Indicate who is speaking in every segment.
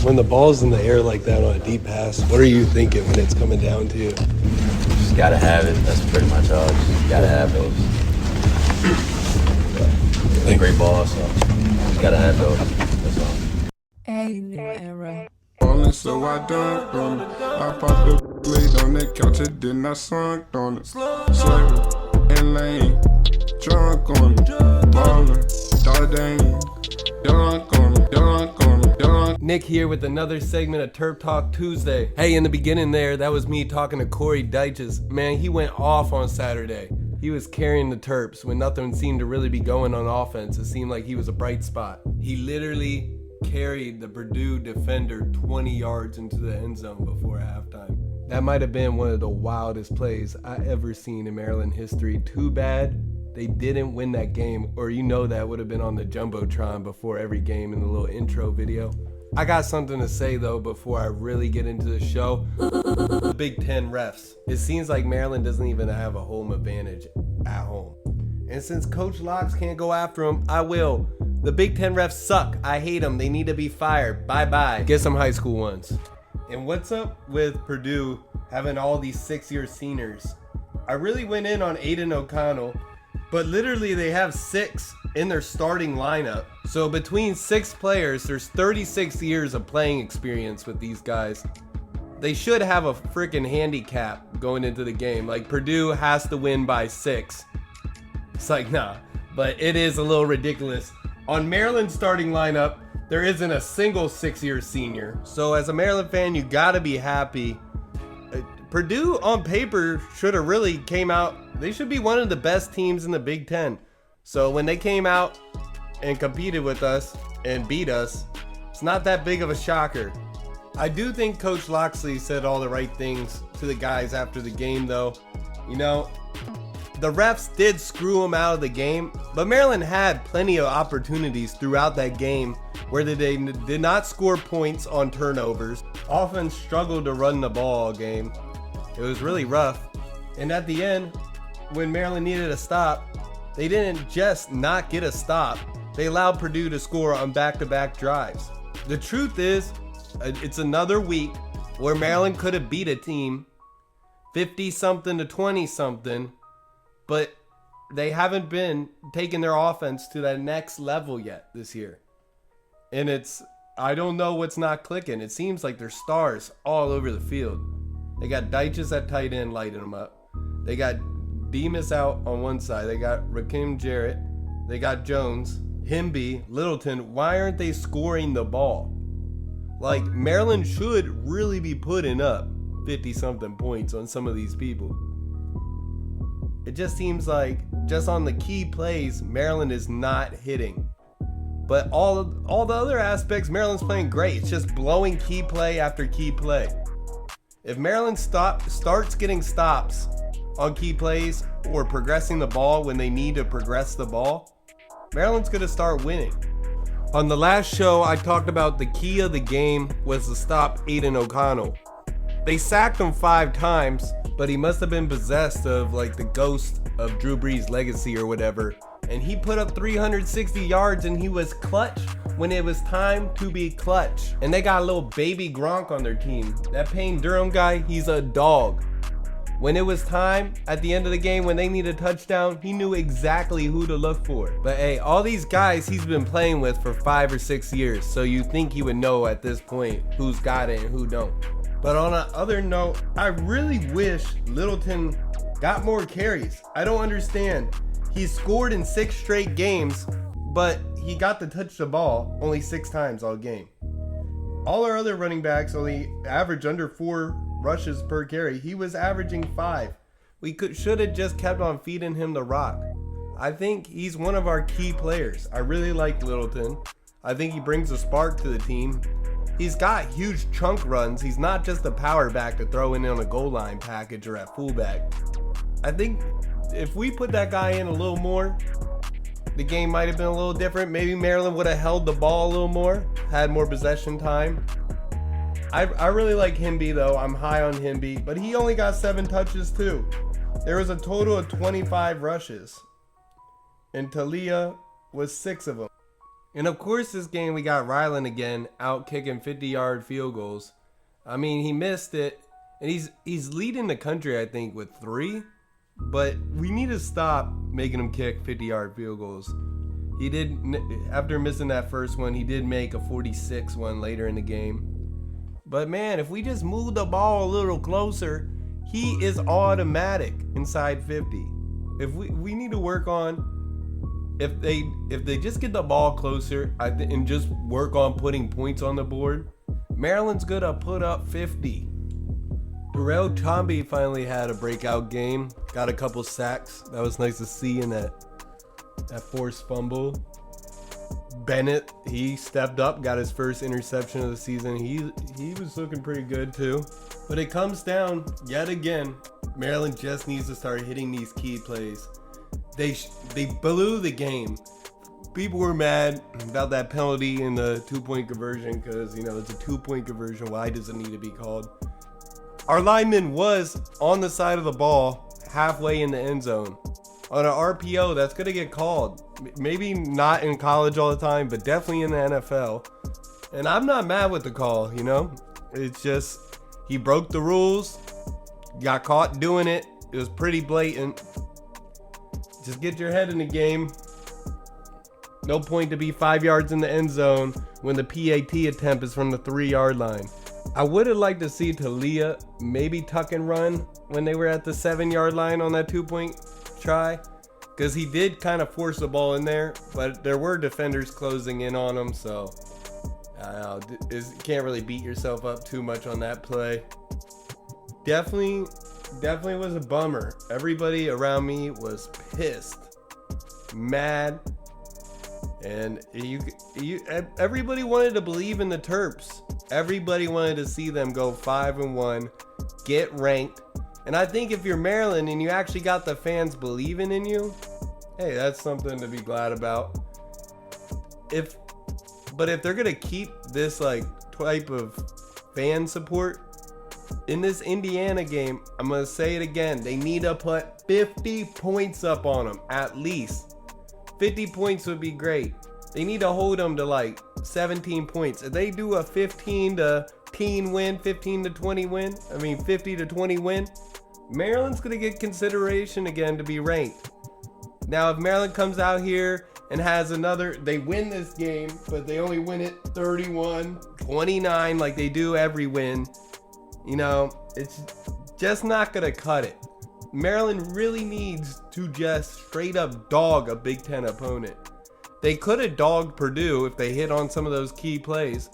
Speaker 1: When the ball's in the air like that on a deep pass, what are you thinking when it's coming down to you?
Speaker 2: Just gotta have it. That's pretty much all. Just gotta have those. It's a great ball, so just gotta have those. That's all.
Speaker 3: A new era.
Speaker 4: Ballin', so I dunked on it. I popped the laid on that couch, and then I sunk on it. Slurry and lane, drunk on it. Ballin', dog dang, dunk on it, dunk on it, dunk.
Speaker 1: Nick here with another segment of Terp Talk Tuesday. Hey, in the beginning there, that was me talking to Corey Dychess. Man, he went off on Saturday. He was carrying the Terps when nothing seemed to really be going on offense. It seemed like he was a bright spot. He literally carried the Purdue defender 20 yards into the end zone before halftime. That might have been one of the wildest plays I ever seen in Maryland history. Too bad they didn't win that game, or that would have been on the Jumbotron before every game in the little intro video. I got something to say though before I really get into the show. The Big Ten refs. It seems like Maryland doesn't even have a home advantage at home. And since Coach Locks can't go after them, I will. The Big Ten refs suck. I hate them. They need to be fired. Bye-bye. Get some high school ones. And what's up with Purdue having all these six-year seniors? I really went in on Aiden O'Connell, but literally they have 6 in their starting lineup. So between 6 players, there's 36 years of playing experience with these guys. They should have a freaking handicap going into the game. Like Purdue has to win by 6. It's like, nah, but it is a little ridiculous. On Maryland's starting lineup, there isn't a single 6-year senior. So as a Maryland fan, you gotta be happy. Purdue on paper should have really came out. They should be one of the best teams in the Big Ten. So when they came out and competed with us and beat us, it's not that big of a shocker. I do think Coach Locksley said all the right things to the guys after the game though. The refs did screw them out of the game, but Maryland had plenty of opportunities throughout that game where they did not score points on turnovers. Offense struggled to run the ball all game. It was really rough. And at the end, when Maryland needed a stop, they didn't just not get a stop. They allowed Purdue to score on back-to-back drives. The truth is, it's another week where Maryland could have beat a team 50-something to 20-something, but they haven't been taking their offense to that next level yet this year. And I don't know what's not clicking. It seems like there's stars all over the field. They got Dychess at tight end lighting them up. They got Bemis out on one side. They got Rakim Jarrett. They got Jones, Himby, Littleton. Why aren't they scoring the ball? Like, Maryland should really be putting up 50-something points on some of these people. It just seems like just on the key plays, Maryland is not hitting. But all the other aspects, Maryland's playing great. It's just blowing key play after key play. If Maryland starts getting stops on key plays or progressing the ball when they need to progress the ball, Maryland's going to start winning. On the last show, I talked about the key of the game was to stop Aiden O'Connell. They sacked him 5 times, but he must have been possessed of like the ghost of Drew Brees' legacy or whatever. And he put up 360 yards and he was clutch when it was time to be clutch. And they got a little baby Gronk on their team. That Payne Durham guy, he's a dog. When it was time at the end of the game, when they needed a touchdown, he knew exactly who to look for. But hey, all these guys he's been playing with for 5 or 6 years. So you think he would know at this point who's got it and who don't. But on another note, I really wish Littleton got more carries. I don't understand. He scored in 6 straight games, but he got to touch the ball only 6 times all game. All our other running backs only average under 4 rushes per carry. He was averaging 5. We should have just kept on feeding him the rock. I think he's one of our key players. I really like Littleton. I think he brings a spark to the team. He's got huge chunk runs. He's not just a power back to throw in on a goal line package or at fullback. I think if we put that guy in a little more, the game might have been a little different. Maybe Maryland would have held the ball a little more, had more possession time. I really like Himby though. I'm high on Himby, but he only got 7 touches too. There was a total of 25 rushes, and Talia was 6 of them. And of course, this game we got Ryland again out kicking 50-yard field goals. I mean, he missed it, and he's leading the country, I think, with 3. But we need to stop making him kick 50-yard field goals. He did, after missing that first one, he did make a 46 one later in the game. But man, if we just move the ball a little closer, he is automatic inside 50. If we need to work on, if they just get the ball closer and just work on putting points on the board, Maryland's gonna put up 50. Darrell Chomby finally had a breakout game. Got a couple sacks. That was nice to see in that forced fumble. Bennett, he stepped up, got his first interception of the season. He was looking pretty good too. But it comes down, yet again, Maryland just needs to start hitting these key plays. They blew the game. People were mad about that penalty in the 2-point conversion because, it's a 2-point conversion. Why does it need to be called? Our lineman was on the side of the ball halfway in the end zone. On an RPO, that's going to get called. Maybe not in college all the time, but definitely in the NFL. And I'm not mad with the call, It's just, he broke the rules, got caught doing it. It was pretty blatant. Just get your head in the game. No point to be 5 yards in the end zone when the PAT attempt is from the 3-yard line. I would have liked to see Talia maybe tuck and run when they were at the 7-yard line on that 2-point try, because he did kind of force the ball in there, but there were defenders closing in on him, so I don't know, you can't really beat yourself up too much on that play. Definitely was a bummer. Everybody around me was pissed, mad, and everybody wanted to believe in the Terps. Everybody wanted to see them go 5-1, get ranked. And I think if you're Maryland and you actually got the fans believing in you, hey, that's something to be glad about. But if they're gonna keep this type of fan support in this Indiana game, I'm gonna say it again. They need to put 50 points up on them at least. 50 points would be great. They need to hold them to 17 points. If they do a 15 to 20 win, Maryland's going to get consideration again to be ranked. Now, if Maryland comes out here and has they win this game, but they only win it 31-29 like they do every win, it's just not going to cut it. Maryland really needs to just straight up dog a Big Ten opponent. They could have dogged Purdue if they hit on some of those key plays,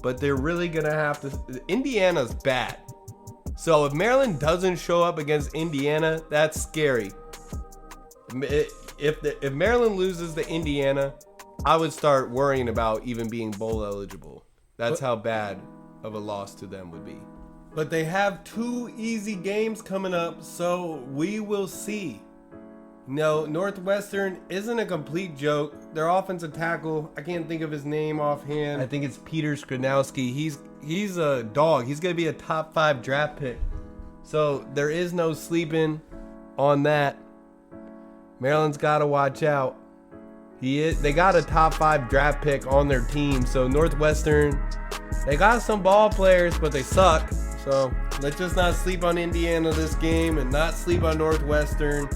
Speaker 1: but they're really going to have to. Indiana's bad. So if Maryland doesn't show up against Indiana, that's scary. If Maryland loses to Indiana, I would start worrying about even being bowl eligible. That's how bad of a loss to them would be. But they have 2 easy games coming up, so we will see. Northwestern isn't a complete joke. Their offensive tackle, I can't think of his name offhand. I think it's Peter Skrzynowski. He's a dog. He's going to be a top 5 draft pick. So there is no sleeping on that. Maryland's got to watch out. They got a top 5 draft pick on their team. So Northwestern, they got some ball players, but they suck. So let's just not sleep on Indiana this game and not sleep on Northwestern.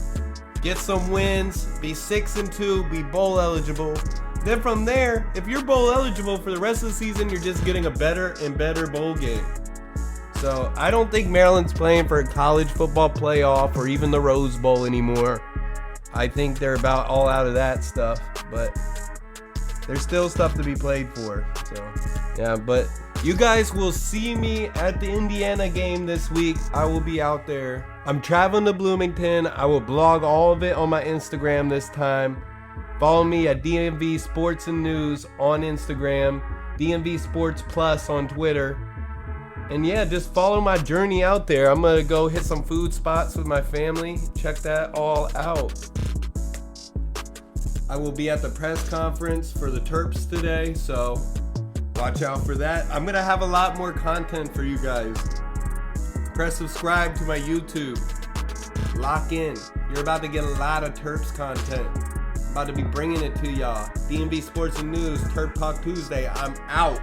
Speaker 1: Get some wins, be 6-2, be bowl eligible. Then from there, if you're bowl eligible for the rest of the season, you're just getting a better and better bowl game. So I don't think Maryland's playing for a college football playoff or even the Rose Bowl anymore. I think they're about all out of that stuff, but there's still stuff to be played for. So yeah, but you guys will see me at the Indiana game this week. I will be out there. I'm traveling to Bloomington. I will blog all of it on my Instagram this time. Follow me at DMV Sports and News on Instagram, DMV Sports Plus on Twitter. And yeah, just follow my journey out there. I'm going to go hit some food spots with my family. Check that all out. I will be at the press conference for the Terps today, so watch out for that. I'm going to have a lot more content for you guys. Press subscribe to my YouTube. Lock in. You're about to get a lot of Terps content. About to be bringing it to y'all. D&B Sports and News, Terp Talk Tuesday. I'm out.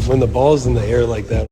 Speaker 1: When the ball's in the air like that,